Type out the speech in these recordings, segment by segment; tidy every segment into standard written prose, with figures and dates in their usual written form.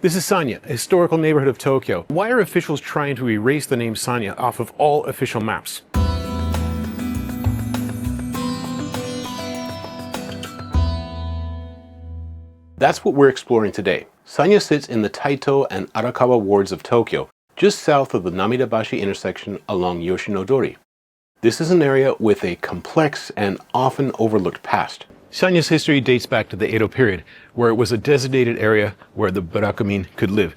This is Sanya, a historical neighborhood of Tokyo. Why are officials trying to erase the name Sanya off of all official maps? That's what we're exploring today. Sanya sits in the Taito and Arakawa wards of Tokyo, just south of the Namidabashi intersection along Yoshinodori. This is an area with a complex and often overlooked past. Sanya's history dates back to the Edo period, where it was a designated area where the Barakumin could live.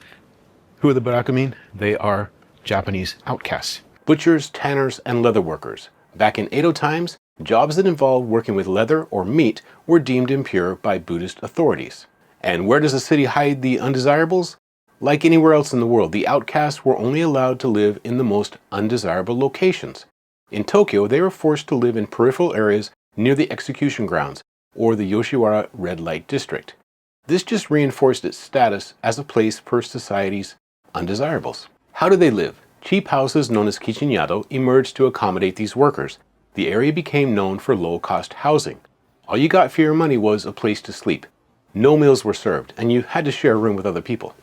Who are the Barakumin? They are Japanese outcasts. Butchers, tanners, and leather workers. Back in Edo times, jobs that involved working with leather or meat were deemed impure by Buddhist authorities. And where does the city hide the undesirables? Like anywhere else in the world, the outcasts were only allowed to live in the most undesirable locations. In Tokyo, they were forced to live in peripheral areas near the execution grounds, or the Yoshiwara red light district. This just reinforced its status as a place for society's undesirables. How did they live? Cheap houses known as kichinyado emerged to accommodate these workers. The area became known for low-cost housing. All you got for your money was a place to sleep. No meals were served, and you had to share a room with other people.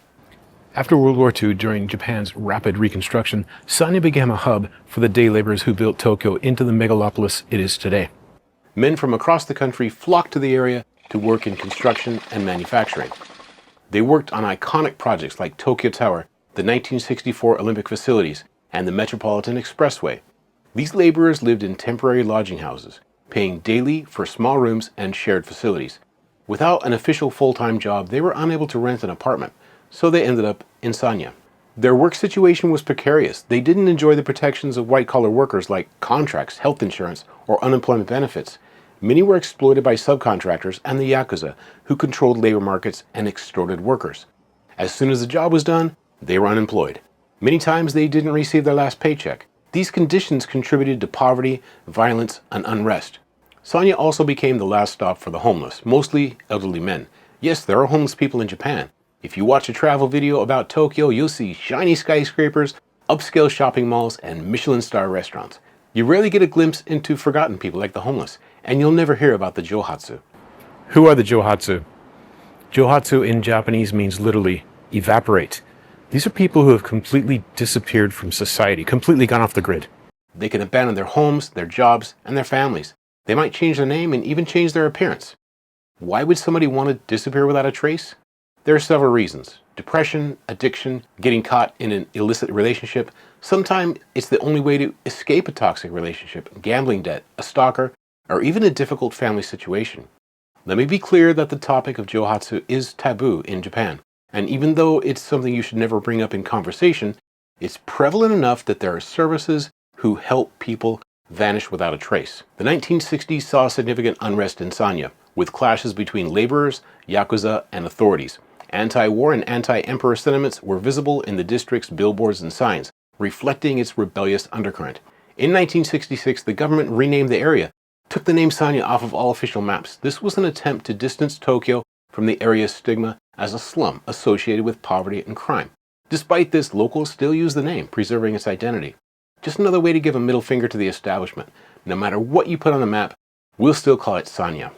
After World War II, during Japan's rapid reconstruction, Sanya became a hub for the day laborers who built Tokyo into the megalopolis it is today. Men from across the country flocked to the area to work in construction and manufacturing. They worked on iconic projects like Tokyo Tower, the 1964 Olympic facilities, and the Metropolitan Expressway. These laborers lived in temporary lodging houses, paying daily for small rooms and shared facilities. Without an official full-time job, they were unable to rent an apartment, so they ended up in Sanya. Their work situation was precarious. They didn't enjoy the protections of white-collar workers like contracts, health insurance, or unemployment benefits. Many were exploited by subcontractors and the Yakuza, who controlled labor markets and extorted workers. As soon as the job was done, they were unemployed. Many times they didn't receive their last paycheck. These conditions contributed to poverty, violence, and unrest. Sanya also became the last stop for the homeless, mostly elderly men. Yes, there are homeless people in Japan. If you watch a travel video about Tokyo, you'll see shiny skyscrapers, upscale shopping malls, and Michelin star restaurants. You rarely get a glimpse into forgotten people like the homeless, and you'll never hear about the Johatsu. Who are the Johatsu? Johatsu in Japanese means literally evaporate. These are people who have completely disappeared from society, completely gone off the grid. They can abandon their homes, their jobs, and their families. They might change their name and even change their appearance. Why would somebody want to disappear without a trace? There are several reasons. Depression, addiction, getting caught in an illicit relationship. Sometimes it's the only way to escape a toxic relationship, gambling debt, a stalker, or even a difficult family situation. Let me be clear that the topic of Johatsu is taboo in Japan. And even though it's something you should never bring up in conversation, it's prevalent enough that there are services who help people vanish without a trace. The 1960s saw significant unrest in Sanya, with clashes between laborers, Yakuza, and authorities. Anti-war and anti-emperor sentiments were visible in the district's billboards and signs, reflecting its rebellious undercurrent. In 1966, the government renamed the area, took the name Sanya off of all official maps. This was an attempt to distance Tokyo from the area's stigma as a slum associated with poverty and crime. Despite this, locals still use the name, preserving its identity. Just another way to give a middle finger to the establishment. No matter what you put on the map, we'll still call it Sanya.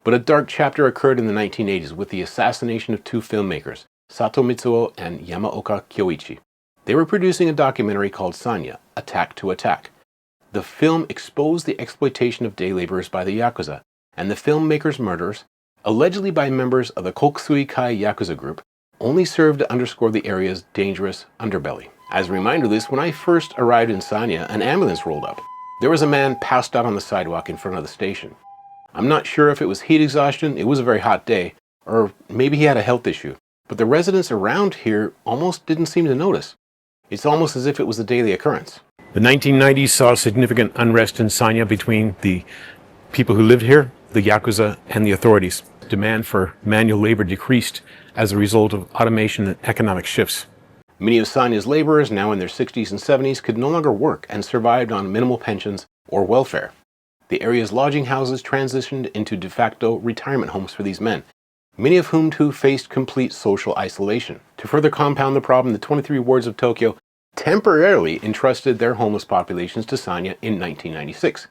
But a dark chapter occurred in the 1980s with the assassination of two filmmakers, Sato Mitsuo and Yamaoka Kyoichi. They were producing a documentary called Sanya, Attack to Attack. The film exposed the exploitation of day laborers by the Yakuza, and the filmmakers' murders, allegedly by members of the Kokusui Kai Yakuza group, only served to underscore the area's dangerous underbelly. As a reminder of this, when I first arrived in Sanya, an ambulance rolled up. There was a man passed out on the sidewalk in front of the station. I'm not sure if it was heat exhaustion, it was a very hot day, or maybe he had a health issue. But the residents around here almost didn't seem to notice. It's almost as if it was a daily occurrence. The 1990s saw significant unrest in Sanya between the people who lived here, the Yakuza, and the authorities. Demand for manual labor decreased as a result of automation and economic shifts. Many of Sanya's laborers, now in their 60s and 70s, could no longer work and survived on minimal pensions or welfare. The area's lodging houses transitioned into de facto retirement homes for these men, many of whom too faced complete social isolation. To further compound the problem, the 23 wards of Tokyo temporarily entrusted their homeless populations to Sanya in 1996.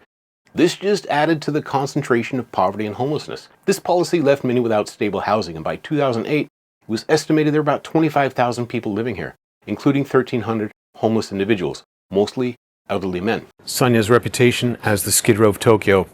This just added to the concentration of poverty and homelessness. This policy left many without stable housing, and by 2008, It was estimated there were about 25,000 people living here, including 1,300 homeless individuals, mostly elderly men. Sanya's reputation as the Skid Row of Tokyo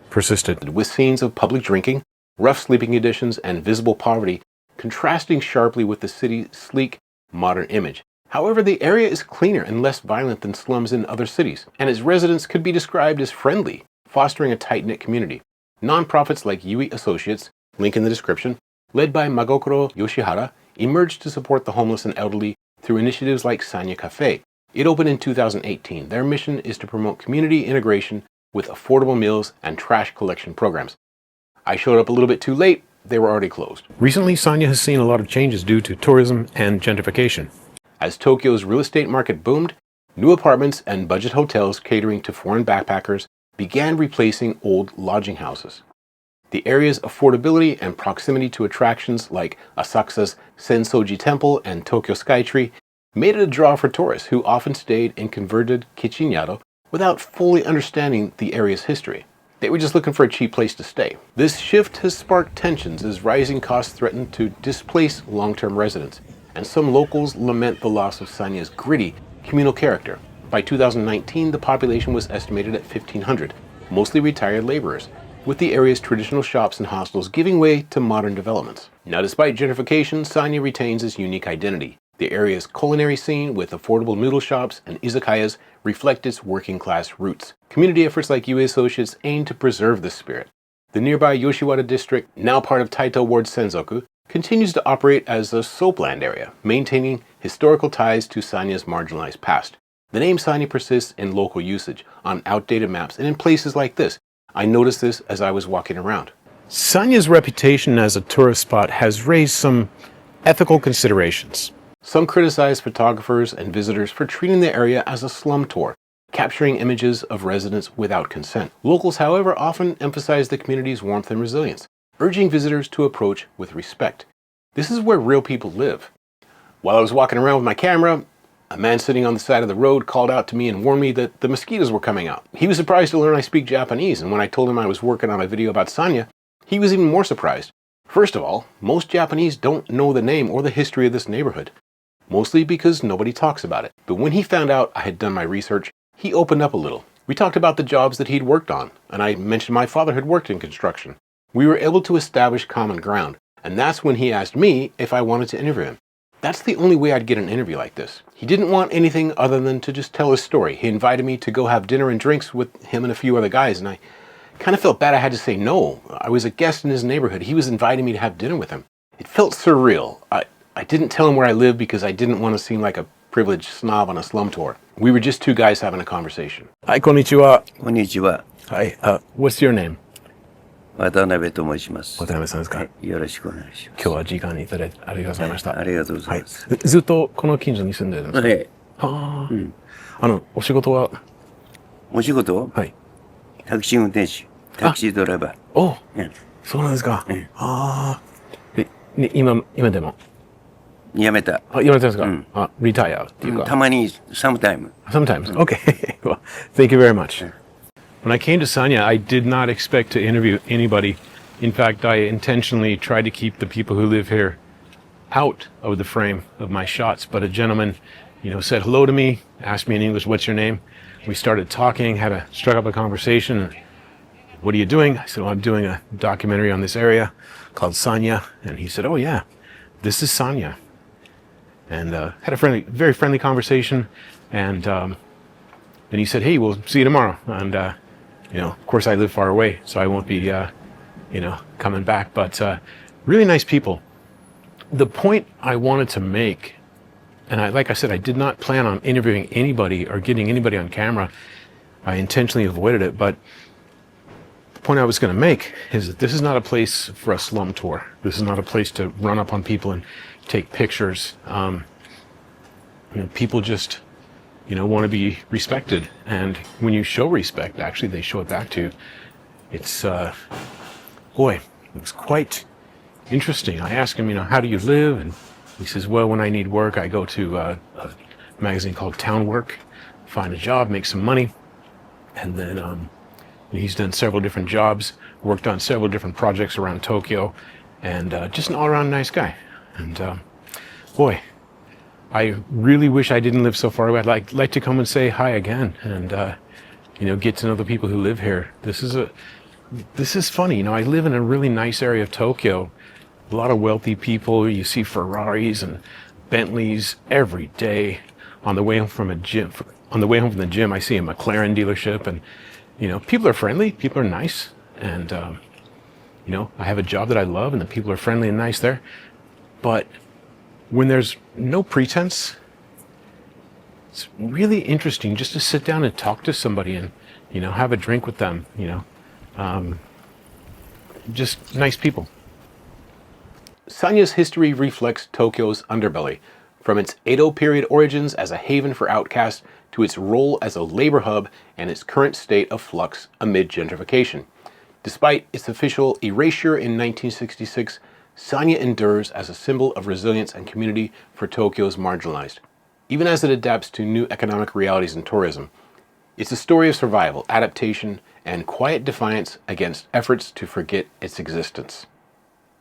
persisted, with scenes of public drinking, rough sleeping conditions, and visible poverty contrasting sharply with the city's sleek, modern image. However, the area is cleaner and less violent than slums in other cities, and its residents could be described as friendly, fostering a tight-knit community. Nonprofits like Yui Associates, link in the description, led by Magokuro Yoshihara, emerged to support the homeless and elderly through initiatives like Sanya Cafe. It opened in 2018. Their mission is to promote community integration with affordable meals and trash collection programs. I showed up a little bit too late. They were already closed. Recently, Sanya has seen a lot of changes due to tourism and gentrification. As Tokyo's real estate market boomed, new apartments and budget hotels catering to foreign backpackers began replacing old lodging houses. The area's affordability and proximity to attractions like Asakusa's Sensoji Temple and Tokyo Skytree made it a draw for tourists who often stayed in converted kitchen-yado without fully understanding the area's history. They were just looking for a cheap place to stay. This shift has sparked tensions as rising costs threaten to displace long-term residents, and some locals lament the loss of Sanya's gritty communal character. By 2019, the population was estimated at 1,500, mostly retired laborers, with the area's traditional shops and hostels giving way to modern developments. Now, despite gentrification, Sanya retains its unique identity. The area's culinary scene with affordable noodle shops and izakayas reflect its working-class roots. Community efforts like Yui Associates aim to preserve this spirit. The nearby Yoshiwara district, now part of Taito Ward Senzoku, continues to operate as a soapland area, maintaining historical ties to Sanya's marginalized past. The name Sanya persists in local usage, on outdated maps, and in places like this. I noticed this as I was walking around. Sanya's reputation as a tourist spot has raised some ethical considerations. Some criticize photographers and visitors for treating the area as a slum tour, capturing images of residents without consent. Locals, however, often emphasize the community's warmth and resilience, urging visitors to approach with respect. This is where real people live. While I was walking around with my camera, a man sitting on the side of the road called out to me and warned me that the mosquitoes were coming out. He was surprised to learn I speak Japanese, and when I told him I was working on a video about Sanya, he was even more surprised. First of all, most Japanese don't know the name or the history of this neighborhood, mostly because nobody talks about it. But when he found out I had done my research, he opened up a little. We talked about the jobs that he'd worked on, and I mentioned my father had worked in construction. We were able to establish common ground, and that's when he asked me if I wanted to interview him. That's the only way I'd get an interview like this. He didn't want anything other than to just tell his story. He invited me to go have dinner and drinks with him and a few other guys, and I kind of felt bad I had to say no. I was a guest in his neighborhood. He was inviting me to have dinner with him. It felt surreal. I didn't tell him where I lived because I didn't want to seem like a privileged snob on a slum tour. We were just two guys having a conversation. Hi, konnichiwa. Konnichiwa. Hi, what's your name? 渡辺と申します。渡辺さんですか。よろしくお願いします。今日は時間にいただいてありがとうございました。ありがとうございます。ずっとこの近所に住んでるんですか。はい。はあ。お仕事は。お仕事？はい。タクシー運転手、タクシードライバー。お、そうなんですか。今でも。やめた。やめたんですか。リタイアっていうか。たまに、sometimes. Okay. Well, thank you very much. When I came to Sanya, I did not expect to interview anybody. In fact, I intentionally tried to keep the people who live here out of the frame of my shots. But a gentleman, said hello to me, asked me in English, "What's your name?" We started talking, struck up a conversation. "What are you doing?" I said, "Well, I'm doing a documentary on this area called Sanya." And he said, "Oh yeah, this is Sanya." And had a very friendly conversation. And then he said, "Hey, we'll see you tomorrow." And of course, I live far away, so I won't be, coming back. But really nice people. The point I wanted to make, and like I said, I did not plan on interviewing anybody or getting anybody on camera. I intentionally avoided it. But the point I was going to make is that this is not a place for a slum tour. This is not a place to run up on people and take pictures. People just want to be respected, and when you show respect, actually they show it back to you. It's it was quite interesting. I asked him, how do you live? And he says, well, when I need work, I go to a magazine called Town Work, find a job, make some money, and then he's done several different jobs, worked on several different projects around Tokyo, and just an all-around nice guy. And boy, I really wish I didn't live so far away. I'd like to come and say hi again, and get to know the people who live here. This is funny. I live in a really nice area of Tokyo. A lot of wealthy people. You see Ferraris and Bentleys every day. On the way home from the gym, I see a McLaren dealership, and people are friendly. People are nice, and I have a job that I love, and the people are friendly and nice there. But when there's no pretense, it's really interesting just to sit down and talk to somebody and, have a drink with them, just nice people. Sanya's history reflects Tokyo's underbelly, from its Edo period origins as a haven for outcasts to its role as a labor hub and its current state of flux amid gentrification. Despite its official erasure in 1966, Sanya endures as a symbol of resilience and community for Tokyo's marginalized. Even as it adapts to new economic realities and tourism, it's a story of survival, adaptation, and quiet defiance against efforts to forget its existence.